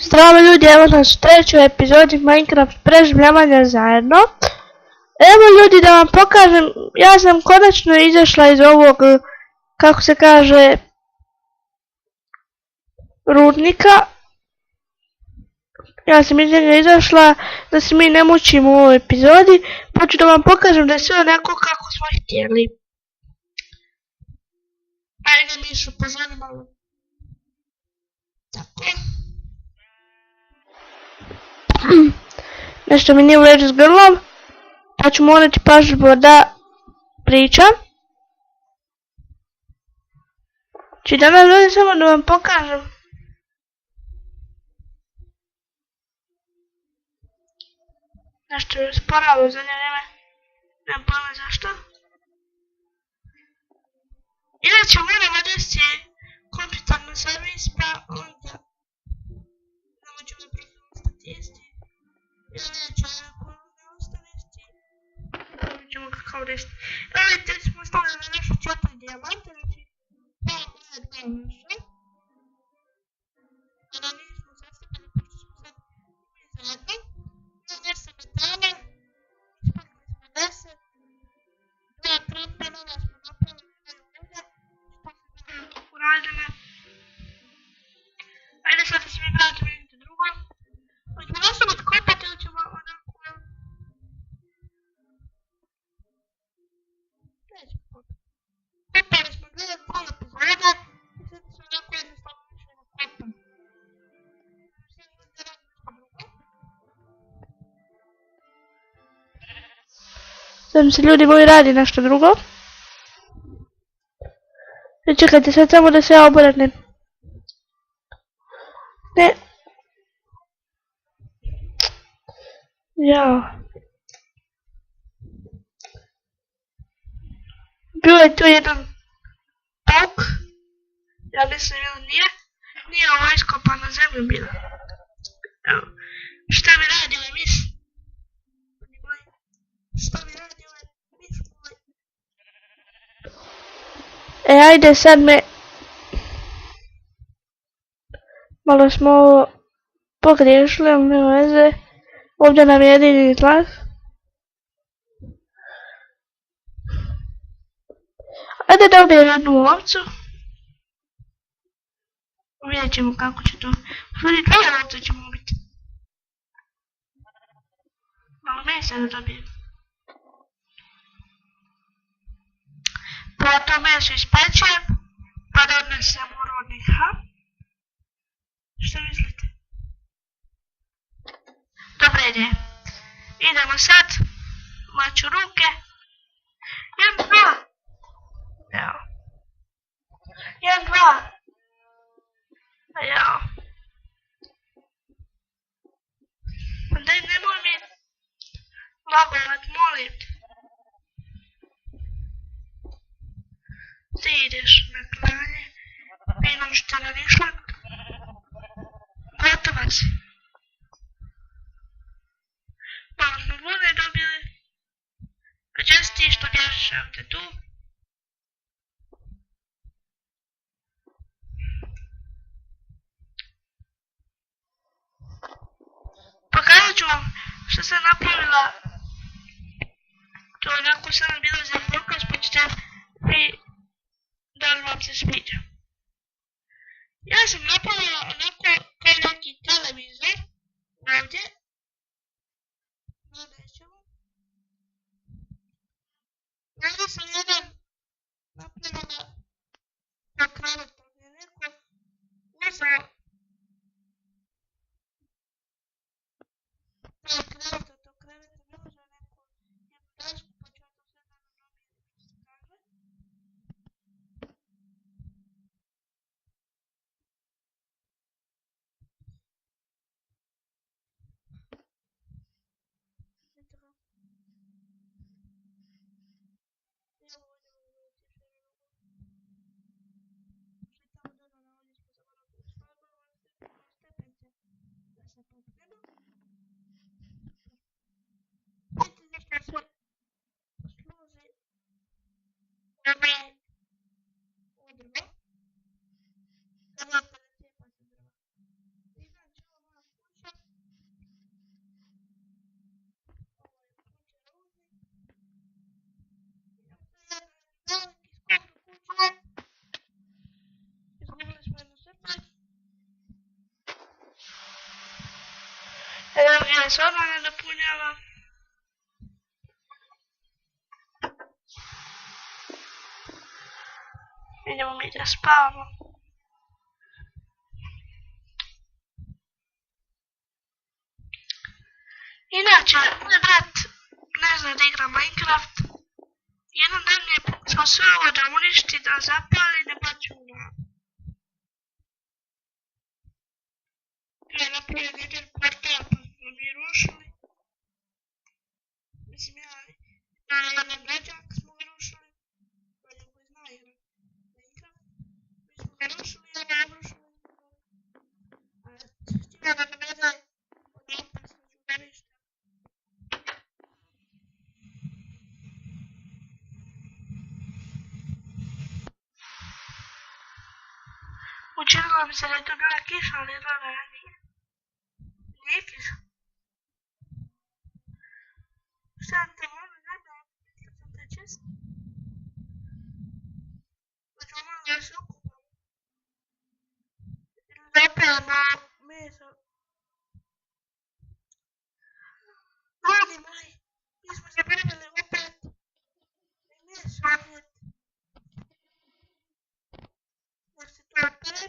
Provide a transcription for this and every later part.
Zdravo ljudi, evo nas u trećoj epizodi Minecraft preživljavanja zajedno. Evo ljudi, da vam pokažem, ja sam konačno izašla iz ovog, kako se kaže, rudnika. Ja sam iz njega izašla da se mi ne mučimo u ovoj epizodi, pa ću da vam pokažem da je sve onako kako smo htjeli. Ajde Mišu, pozvani malo. Tako. Nešto mi nije u redu s grlom, pa ću morati pažljivo da pričam. Znači danas dođem samo da vam pokažem. Nešto je usporalo za vrijeme, nemam pojma zašto. Inače moramo desiti kompjuternu servis, pa onda nama ćemo prosto ostati isti. Ili neće ako ne ostane isti, vidjet ćemo kakav desiti. Evo vidite, smo stavili na naše 4 dijamante, znači ovo je 2 naše. Kada nismo sastavili, pošto smo sad mi zajedno. Jer se metale, ispekli smo 10, 2 krampena smo napravili ulja, što se bilo uradile. Ajde sad da se mi vratimo jedno drugo. Hoćemo nastavit kopati ili ćemo onako... Nećemo kopati. Kopali smo 2 epizode i sad smo onako jednostavno više na kopam. Sad se ljudi moji radi nešto drugo. I čekajte sad samo da se ja obrnem. Ne. Jao. Bilo je tu jedan pauk. Ja mislim ili nije. Nije ovo iskopana zemlja bila. Evo. Šta mi radi ovaj mis? Šta mi radi ovaj mis moj? Ajde sad me... Malo smo ovo pogriješili, ali nema veze. Ovdje nam je jedini tlak. Ajde da ubijem jednu ovcu. Vidjet ćemo kako će to. Ljudi, 2 ovce ćemo ubiti. Malo mesa da dobijem. Pa to meso ispečem, pa da odnesem u rudnik, ha? Što mislite? Dobre ide. Idemo sad. Maću ruke. 1, 2. Jao. 1, 2. Jao. Daj, nemoj mi lagovat, molim te. Ti ideš na klanje. Vidim što ne višla. Gotova si. Malo smo vode dobili. A gdje si ti što bježiš, evo te tu. Pokazat ću vam što sam napravila. To je onako samo bilo za dokaz, pa ćete vi da li vam se sviđa. Ja sam napravila onako kao neki televizor ovdje. Nadećemo. Ovdje sam jedan napravila na krevet, pa je neko uzao taj krevet od tog kreveta, ne uzao neko jednu desku, pa ću vam to sve da dobiti, što se kaže. baterija se odmah ne dopunjava. Idemo mi da spavamo. Inače, moj brat ne zna da igra Minecraft. Jedan dan je smo sve ovo da uništi, da zapali, da baci u na. Ja napravio jedan portal, pa smo mi rušili. Mislim, jedan građak smo ga rušili. Koji zna igra Minecraft. Mi smo ga rušili, ja ga obrušili. A htio da ne da odopet smo ću ga ništa. Učinilo bi se da je to bila kiša, ali izgleda da nije. Nije kiša. Šta te mogu gledati? Kad sam te često. Hoćemo malo da se okupamo. Ili zapijemo meso. Ljudi moji, mi smo zaboravili opet. Meso opet. Da se to opere.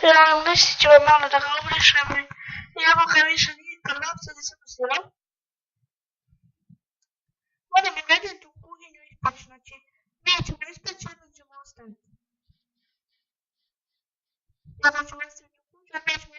Ja mislit ćemo malo da ga obrišemo i evo ga više nije krvav, sad je samo sirov. Moram mi gledati u kuhinju ispeći, znači nećemo ispeći, jedno ćemo ostaviti. Jedno ćemo ostaviti u kuhinju, a nećemo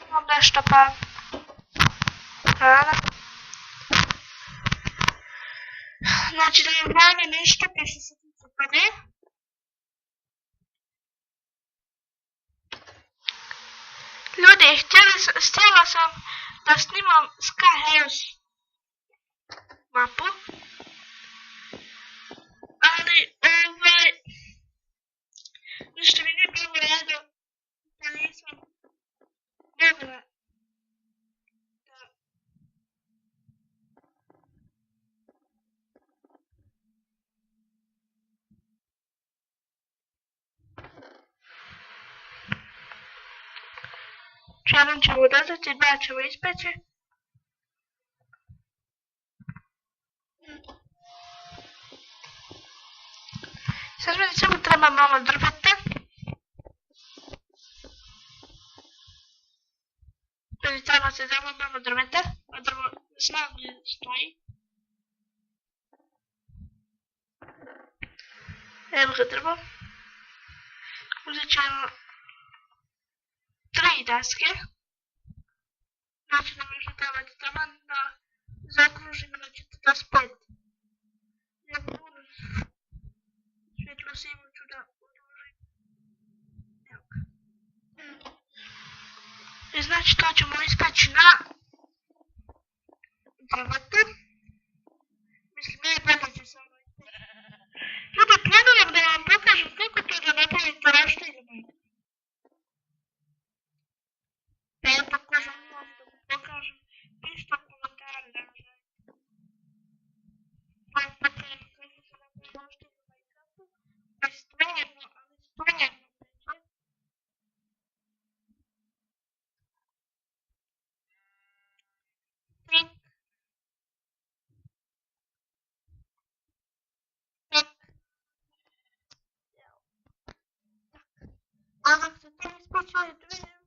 imam nešto pa hrana. Znači da vam hrana nešto pa što se tiče toga. Ljudi, htjela sam da snimam Sky House mapu. Ali ništa mi nije bilo rado da nisam mogla da jedan ćemo dodati, dva ćemo ispeći. Sad meni samo treba malo drveta. Meni treba se samo malo drveta, a drvo znam gdje stoji. Evo ga drvo. Uzet ćemo 3 daske. Znači nam još trebati taman da zakružimo, znači da spet. Svjetlo sivu ću da odložim. Evo ga. I znači to ćemo ispeći na drvetu. Mislim, najbolje će se ono ispeći. Ljudi, planiram da vam pokažem kako to da napravite rašteljeno. Da ja pokažem vam, da vam pokažem isto komentare da vam želim. Da vam pokažem kako se napravi rašteljeno na igraku. Da je stvarno, ali stvarno neće. A dok se to ispeće,